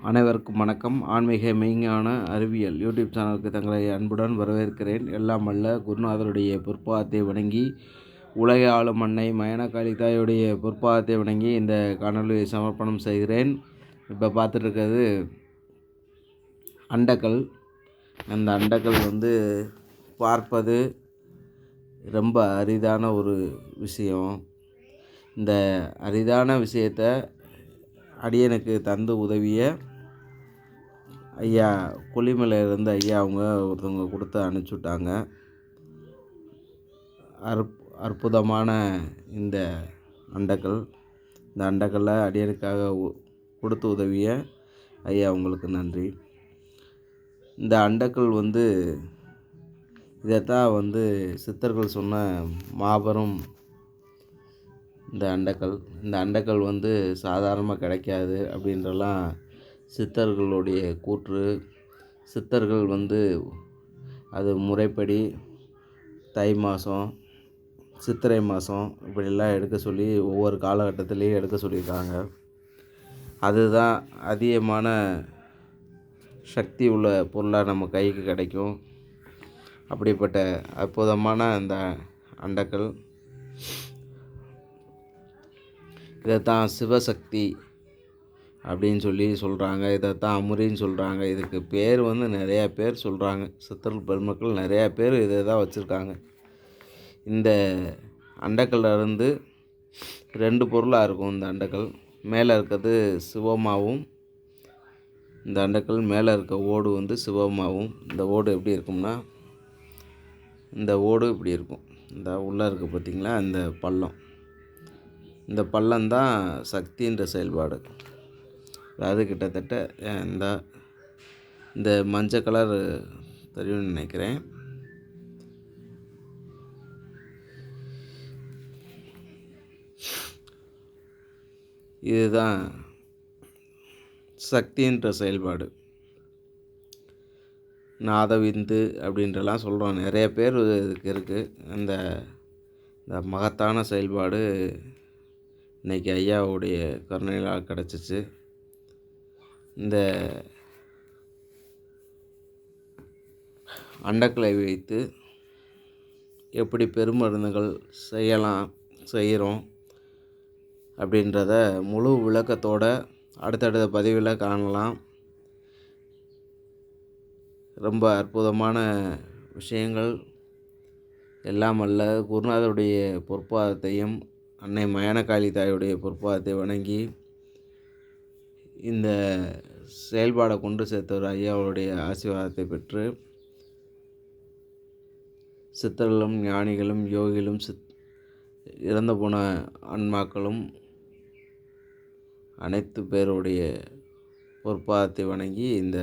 அனைவருக்கும் வணக்கம். ஆன்மீக மெய்ஞான அறிவியல் யூடியூப் சேனலுக்கு தங்களை அன்புடன் வரவேற்கிறேன். எல்லாம் வல்ல குருநாதருடைய பொற்பாதத்தை வணங்கி, உலக ஆளும் அன்னை மயனகாளி தாயுடைய பொற்பாதத்தை வணங்கி இந்த காணொலியை சமர்ப்பணம் செய்கிறேன். இப்போ பார்த்துட்டு இருக்கிறது அண்டக்கல். அந்த அண்டக்கல் பார்ப்பது ரொம்ப அரிதான ஒரு விஷயம். இந்த அரிதான விஷயத்தை அடியனுக்கு தந்து உதவிய ஐயா கொல்லிமலையிலேருந்து ஐயா அவங்க ஒருத்தவங்க கொடுத்து அனுப்பிச்சுட்டாங்க. அற்புதமான இந்த அண்டக்கல். இந்த அண்டக்கல்லை அடியனுக்காக கொடுத்து உதவிய ஐயா உங்களுக்கு நன்றி. இந்த அண்டக்கல் இதைத்தான் சித்தர்கள் சொன்ன மாபெரும் இந்த அண்டக்கல். இந்த அண்டக்கல் சாதாரணமாக கிடைக்காது அப்படின்றலாம் சித்தர்களுடைய கூற்று. சித்தர்கள் அது முறைப்படி தை மாதம், சித்திரை மாதம் இப்படிலாம் எடுக்க சொல்லி ஒவ்வொரு காலகட்டத்திலையும் எடுக்க சொல்லியிருக்காங்க. அதுதான் அதிகமான சக்தி உள்ள பொருளாக நம்ம கைக்கு கிடைக்கும். அப்படிப்பட்ட அற்புதமான அந்த அண்டக்கல், இதைத்தான் சிவசக்தி அப்படின்னு சொல்லி சொல்கிறாங்க. இதைத்தான் அமுரின்னு சொல்கிறாங்க. இதுக்கு பேர் நிறையா பேர் சொல்கிறாங்க. சித்தர்கள் பெருமக்கள் நிறையா பேர் இதை தான் வச்சுருக்காங்க. இந்த அண்டக்கல்லிருந்து 2 பொருளாக இருக்கும். இந்த அண்டக்கல் மேலே இருக்கிறது சிவமாகவும், இந்த அண்டக்கல் மேலே இருக்க ஓடு சிவமாகவும். இந்த ஓடு எப்படி இருக்கும்னா, இந்த ஓடு இப்படி இருக்கும். இந்த உள்ளே இருக்குது பார்த்திங்களா, இந்த பள்ளம். இந்த பள்ளம்தான் சக்தின்ற செயல்பாடு. அதாவது கிட்டத்தட்ட இந்த மஞ்சள் கலர் தெரியும்னு நினைக்கிறேன். இதுதான் சக்தின்ற செயல்பாடு. நாதவிந்து அப்படின்றலாம் சொல்கிறோம். நிறைய பேர் இதுக்கு இருக்குது. இந்த மகத்தான செயல்பாடு இன்றைக்கி ஐயாவுடைய கருணையால் கிடச்சிச்சு. இந்த அண்டக்கலை வைத்து எப்படி பெருமருந்துகள் செய்கிறோம் அப்படின்றத முழு விளக்கத்தோடு அடுத்தடுத்த பதிவில் காணலாம். ரொம்ப அற்புதமான விஷயங்கள். எல்லாம் அல்ல குருநாதருடைய பொற்பாதத்தையும் அன்னை மயனகாளி தாயுடைய பொற்பாதத்தை வணங்கி இந்த செயல்பாடை கொண்டு சேர்த்தவர் ஐயாவுடைய ஆசீர்வாதத்தை பெற்று சித்தர்களும் ஞானிகளும் யோகிகளும் இறந்து போன ஆன்மாக்களும் அனைத்து பேருடைய பொற்பாதத்தை வணங்கி இந்த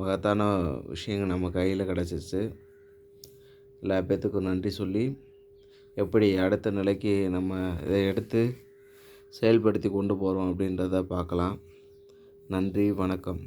மகத்தான விஷயங்கள் நம்ம கையில் கிடச்சிச்சு. எல்லா பேர்த்துக்கும் நன்றி சொல்லி எப்படி அடுத்த நிலைக்கு நம்ம இதை எடுத்து செயல்படுத்தி கொண்டு போகிறோம் அப்படின்றத பார்க்கலாம். நன்றி, வணக்கம்.